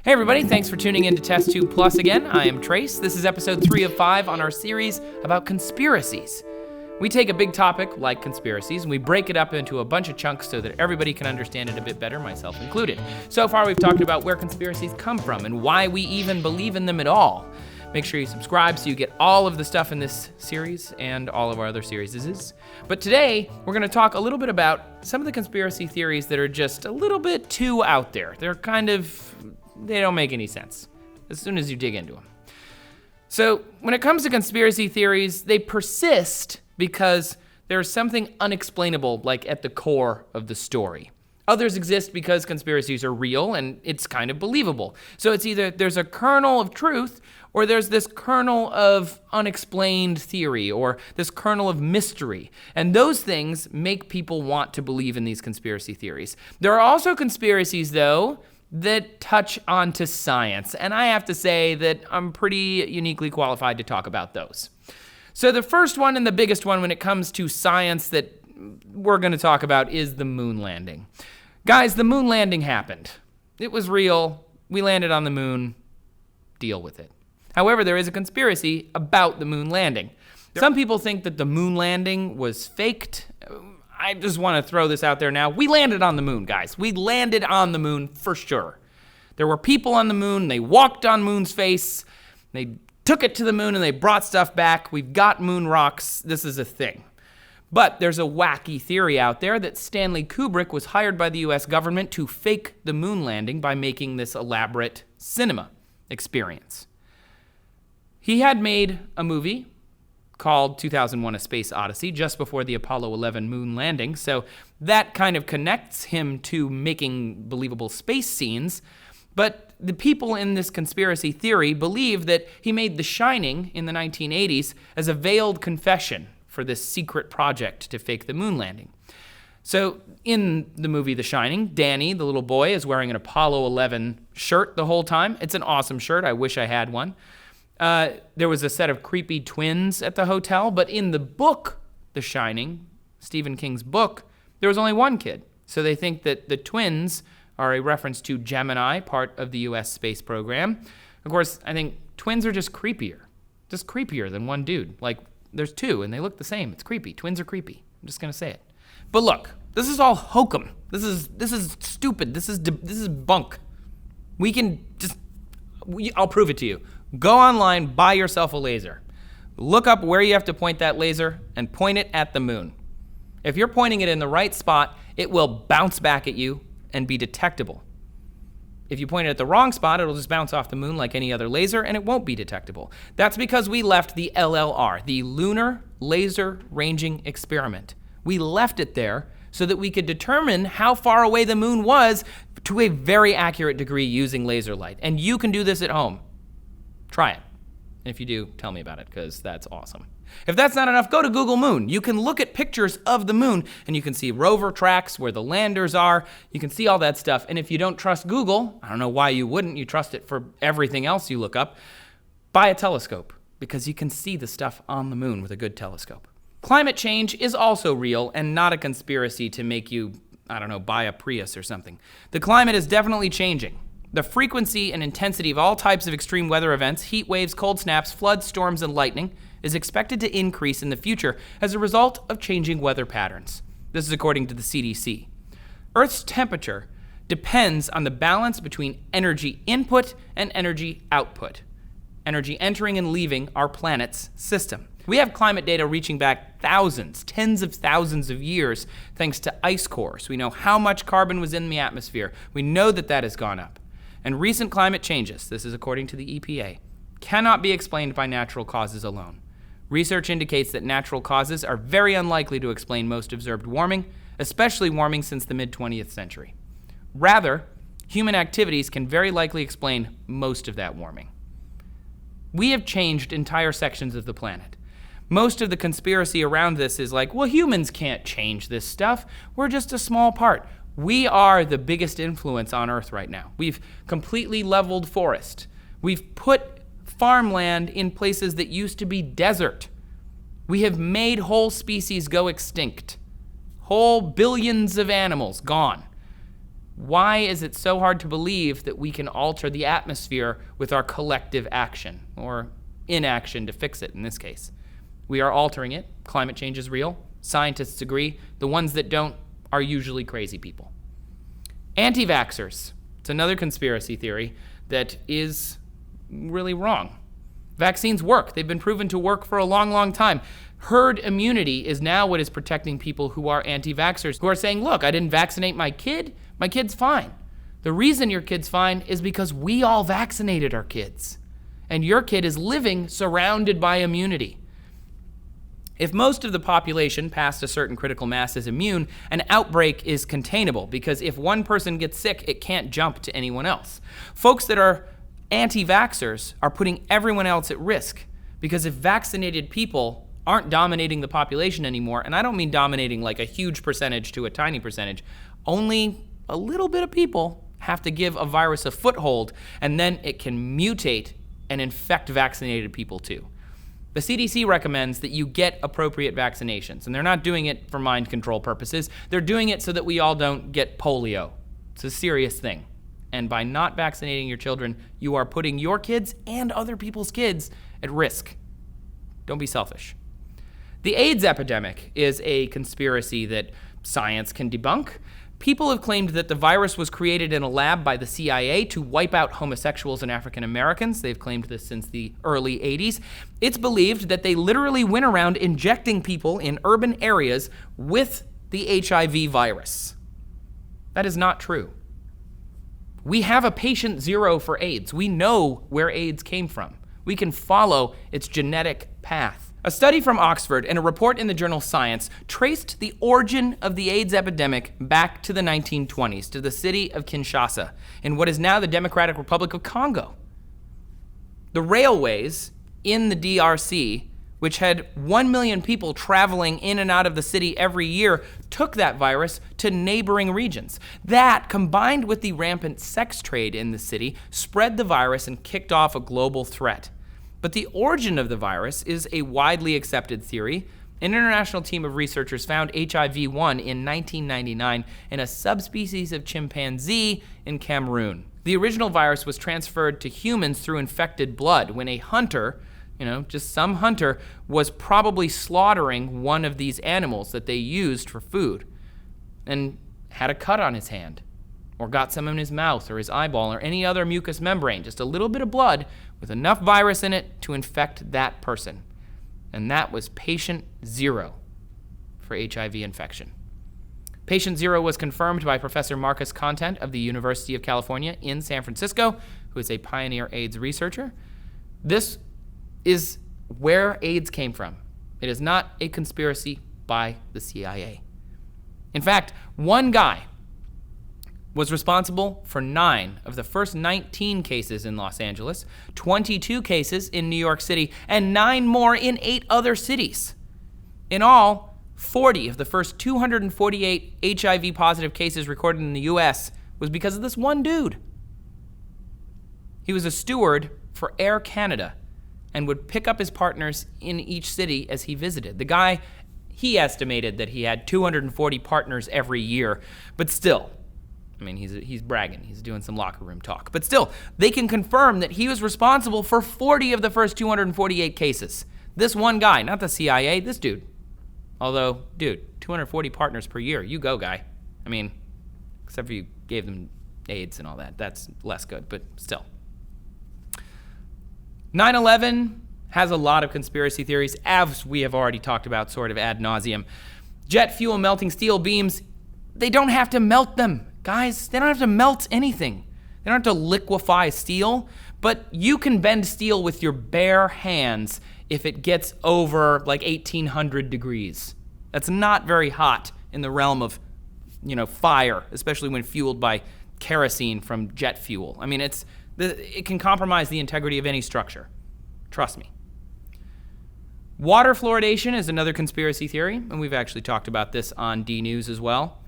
Hey everybody, thanks for tuning in to Test Tube Plus again. I am Trace. This is episode 3 of 5 on our series about conspiracies. We take a big topic like conspiracies and we break it up into a bunch of chunks so that everybody can understand it a bit better, myself included. So far we've talked about where conspiracies come from and why we even believe in them at all. Make sure you subscribe so you get all of the stuff in this series and all of our other series. But today, we're gonna talk a little bit about some of the conspiracy theories that are just a little bit too out there. They don't make any sense as soon as you dig into them. So when it comes to conspiracy theories, they persist because there's something unexplainable like at the core of the story. Others exist because conspiracies are real and it's kind of believable. So it's either there's a kernel of truth or there's this kernel of unexplained theory or this kernel of mystery. And those things make people want to believe in these conspiracy theories. There are also conspiracies, though, that touch onto science. And I have to say that I'm pretty uniquely qualified to talk about those. So the first one and the biggest one when it comes to science that we're going to talk about is the moon landing. Guys, the moon landing happened. It was real. We landed on the moon. Deal with it. However, there is a conspiracy about the moon landing. Some people think that the moon landing was faked. I just want to throw this out there now. We landed on the moon, guys. We landed on the moon for sure. There were people on the moon. They walked on moon's face. They took it to the moon and they brought stuff back. We've got moon rocks. This is a thing. But there's a wacky theory out there that Stanley Kubrick was hired by the US government to fake the moon landing by making this elaborate cinema experience. He had made a movie called 2001: A Space Odyssey just before the Apollo 11 moon landing, so that kind of connects him to making believable space scenes. But the people in this conspiracy theory believe that he made The Shining in the 1980s as a veiled confession for this secret project to fake the moon landing. So in the movie The Shining, Danny, the little boy, is wearing an Apollo 11 shirt the whole time. It's an awesome shirt. I wish I had one. There was a set of creepy twins at the hotel, but in the book, The Shining, Stephen King's book, there was only one kid. So they think that the twins are a reference to Gemini, part of the US space program. Of course, I think twins are just creepier than one dude. Like, there's two and they look the same. It's creepy. Twins are creepy. I'm just gonna say it. But look, this is all hokum. This is stupid. This is bunk. I'll prove it to you. Go online, buy yourself a laser. Look up where you have to point that laser and point it at the moon. If you're pointing it in the right spot, it will bounce back at you and be detectable. If you point it at the wrong spot, it'll just bounce off the moon like any other laser and it won't be detectable. That's because we left the LLR, the Lunar Laser Ranging Experiment. We left it there so that we could determine how far away the moon was to a very accurate degree using laser light. And you can do this at home. Try it. And if you do, tell me about it, because that's awesome. If that's not enough, go to Google Moon. You can look at pictures of the moon, and you can see rover tracks where the landers are. You can see all that stuff. And if you don't trust Google, I don't know why you wouldn't. You trust it for everything else you look up. Buy a telescope, because you can see the stuff on the moon with a good telescope. Climate change is also real and not a conspiracy to make you, buy a Prius or something. The climate is definitely changing. The frequency and intensity of all types of extreme weather events, heat waves, cold snaps, floods, storms, and lightning, is expected to increase in the future as a result of changing weather patterns. This is according to the CDC. Earth's temperature depends on the balance between energy input and energy output, energy entering and leaving our planet's system. We have climate data reaching back thousands, tens of thousands of years thanks to ice cores. We know how much carbon was in the atmosphere. We know that has gone up. And recent climate changes, this is according to the EPA, cannot be explained by natural causes alone. Research indicates that natural causes are very unlikely to explain most observed warming, especially warming since the mid-20th century. Rather, human activities can very likely explain most of that warming. We have changed entire sections of the planet. Most of the conspiracy around this is like, well, humans can't change this stuff. We're just a small part. We are the biggest influence on Earth right now. We've completely leveled forest. We've put farmland in places that used to be desert. We have made whole species go extinct. Whole billions of animals gone. Why is it so hard to believe that we can alter the atmosphere with our collective action, or inaction to fix it in this case? We are altering it. Climate change is real. Scientists agree. The ones that don't are usually crazy people. Anti-Vaxxers. It's another conspiracy theory that is really wrong. Vaccines work. They've been proven to work for a long, long time. Herd immunity is now what is protecting people who are anti-vaxxers, who are saying, look, I didn't vaccinate my kid. My kid's fine. The reason your kid's fine is because we all vaccinated our kids. And your kid is living surrounded by immunity. If most of the population past a certain critical mass is immune, an outbreak is containable, because if one person gets sick, it can't jump to anyone else. Folks that are anti-vaxxers are putting everyone else at risk, because if vaccinated people aren't dominating the population anymore, and I don't mean dominating like a huge percentage to a tiny percentage, only a little bit of people have to give a virus a foothold, and then it can mutate and infect vaccinated people too. The CDC recommends that you get appropriate vaccinations, and they're not doing it for mind control purposes. They're doing it so that we all don't get polio. It's a serious thing. And by not vaccinating your children, you are putting your kids and other people's kids at risk. Don't be selfish. The AIDS epidemic is a conspiracy that science can debunk. People have claimed that the virus was created in a lab by the CIA to wipe out homosexuals and African Americans. They've claimed this since the early 80s. It's believed that they literally went around injecting people in urban areas with the HIV virus. That is not true. We have a patient zero for AIDS. We know where AIDS came from. We can follow its genetic path. A study from Oxford and a report in the journal Science traced the origin of the AIDS epidemic back to the 1920s, to the city of Kinshasa, in what is now the Democratic Republic of Congo. The railways in the DRC, which had 1 million people traveling in and out of the city every year, took that virus to neighboring regions. That, combined with the rampant sex trade in the city, spread the virus and kicked off a global threat. But the origin of the virus is a widely accepted theory. An international team of researchers found HIV-1 in 1999 in a subspecies of chimpanzee in Cameroon. The original virus was transferred to humans through infected blood when a hunter, just some hunter, was probably slaughtering one of these animals that they used for food and had a cut on his hand, or got some in his mouth or his eyeball or any other mucous membrane, just a little bit of blood with enough virus in it to infect that person. And that was patient zero for HIV infection. Patient zero was confirmed by Professor Marcus Contant of the University of California in San Francisco, who is a pioneer AIDS researcher. This is where AIDS came from. It is not a conspiracy by the CIA. In fact, one guy was responsible for 9 of the first 19 cases in Los Angeles, 22 cases in New York City, and 9 more in 8 other cities. In all, 40 of the first 248 HIV-positive cases recorded in the U.S. was because of this one dude. He was a steward for Air Canada and would pick up his partners in each city as he visited. The guy, he estimated that he had 240 partners every year, but still, he's bragging. He's doing some locker room talk. But still, they can confirm that he was responsible for 40 of the first 248 cases. This one guy, not the CIA, this dude. Although, dude, 240 partners per year. You go, guy. Except for you gave them AIDS and all that. That's less good, but still. 9/11 has a lot of conspiracy theories, as we have already talked about sort of ad nauseum. Jet fuel melting steel beams, they don't have to melt them. Guys, they don't have to melt anything. They don't have to liquefy steel, but you can bend steel with your bare hands if it gets over like 1800 degrees. That's not very hot in the realm of, fire, especially when fueled by kerosene from jet fuel. It can compromise the integrity of any structure. Trust me. Water fluoridation is another conspiracy theory, and we've actually talked about this on D News as well.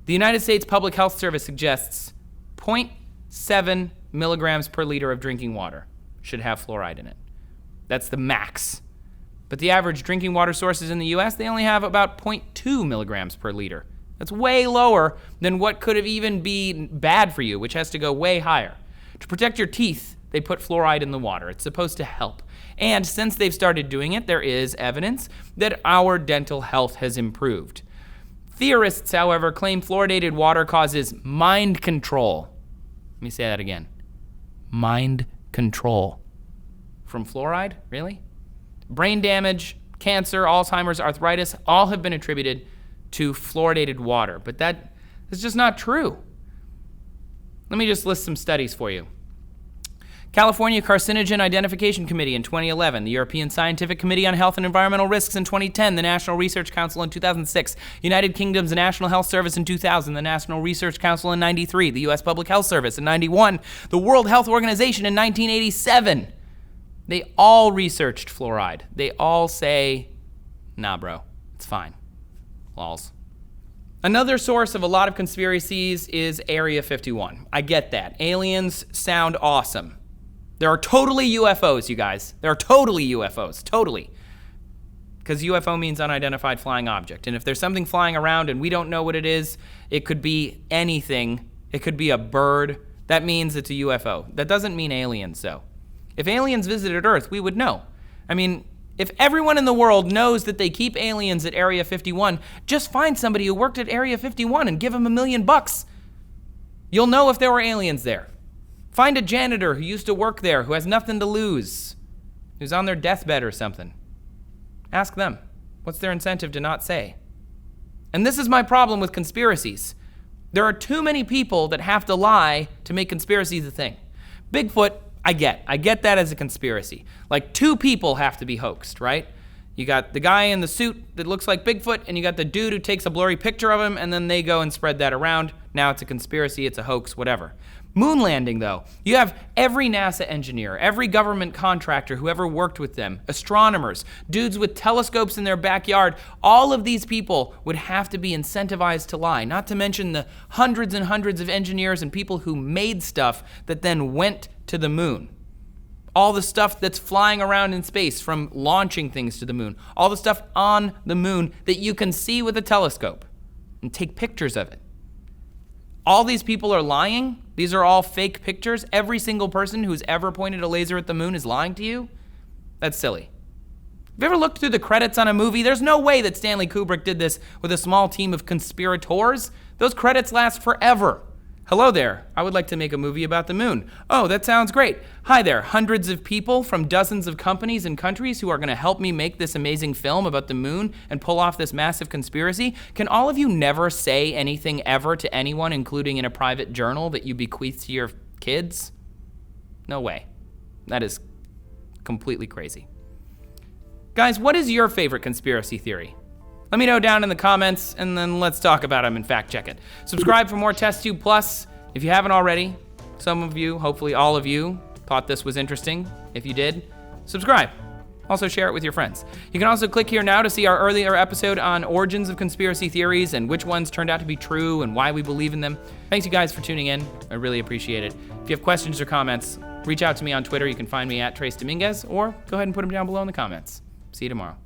The United States Public Health Service suggests 0.7 milligrams per liter of drinking water should have fluoride in it. That's the max. But the average drinking water sources in the U.S., they only have about 0.2 milligrams per liter That's way lower than what could have even been bad for you, which has to go way higher. To protect your teeth, they put fluoride in the water. It's supposed to help. And since they've started doing it, there is evidence that our dental health has improved. Theorists, however, claim fluoridated water causes mind control. Let me say that again. Mind control. From fluoride? Really? Brain damage, cancer, Alzheimer's, arthritis, all have been attributed to fluoridated water, but that is just not true. Let me just list some studies for you. California Carcinogen Identification Committee in 2011, the European Scientific Committee on Health and Environmental Risks in 2010, the National Research Council in 2006, United Kingdom's National Health Service in 2000, the National Research Council in 93, the U.S. Public Health Service in 91, the World Health Organization in 1987. They all researched fluoride. They all say, nah, bro, it's fine. Lols. Another source of a lot of conspiracies is Area 51. I get that. Aliens sound awesome. There are totally UFOs, you guys. There are totally UFOs, totally. Because UFO means unidentified flying object. And if there's something flying around and we don't know what it is, it could be anything. It could be a bird. That means it's a UFO. That doesn't mean aliens, though. If aliens visited Earth, we would know. I mean, if everyone in the world knows that they keep aliens at Area 51, just find somebody who worked at Area 51 and give them $1 million. You'll know if there were aliens there. Find a janitor who used to work there, who has nothing to lose, who's on their deathbed or something. Ask them. What's their incentive to not say? And this is my problem with conspiracies. There are too many people that have to lie to make conspiracies a thing. Bigfoot, I get that as a conspiracy. Like 2 people have to be hoaxed, right? You got the guy in the suit that looks like Bigfoot, and you got the dude who takes a blurry picture of him, and then they go and spread that around. Now it's a conspiracy, it's a hoax, whatever. Moon landing, though. You have every NASA engineer, every government contractor who ever worked with them, astronomers, dudes with telescopes in their backyard. All of these people would have to be incentivized to lie, not to mention the hundreds and hundreds of engineers and people who made stuff that then went to the moon. All the stuff that's flying around in space, from launching things to the moon. All the stuff on the moon that you can see with a telescope and take pictures of it. All these people are lying. These are all fake pictures. Every single person who's ever pointed a laser at the moon is lying to you. That's silly. Have you ever looked through the credits on a movie? There's no way that Stanley Kubrick did this with a small team of conspirators. Those credits last forever. Hello there. I would like to make a movie about the moon. Oh, that sounds great. Hi there. Hundreds of people from dozens of companies and countries who are going to help me make this amazing film about the moon and pull off this massive conspiracy. Can all of you never say anything ever to anyone, including in a private journal that you bequeath to your kids? No way. That is completely crazy. Guys, what is your favorite conspiracy theory? Let me know down in the comments, and then let's talk about them and fact check it. Subscribe for more Test Tube Plus if you haven't already. Some of you, hopefully all of you, thought this was interesting. If you did, subscribe. Also share it with your friends. You can also click here now to see our earlier episode on origins of conspiracy theories and which ones turned out to be true and why we believe in them. Thanks you guys for tuning in. I really appreciate it. If you have questions or comments, reach out to me on Twitter. You can find me at Trace Dominguez, or go ahead and put them down below in the comments. See you tomorrow.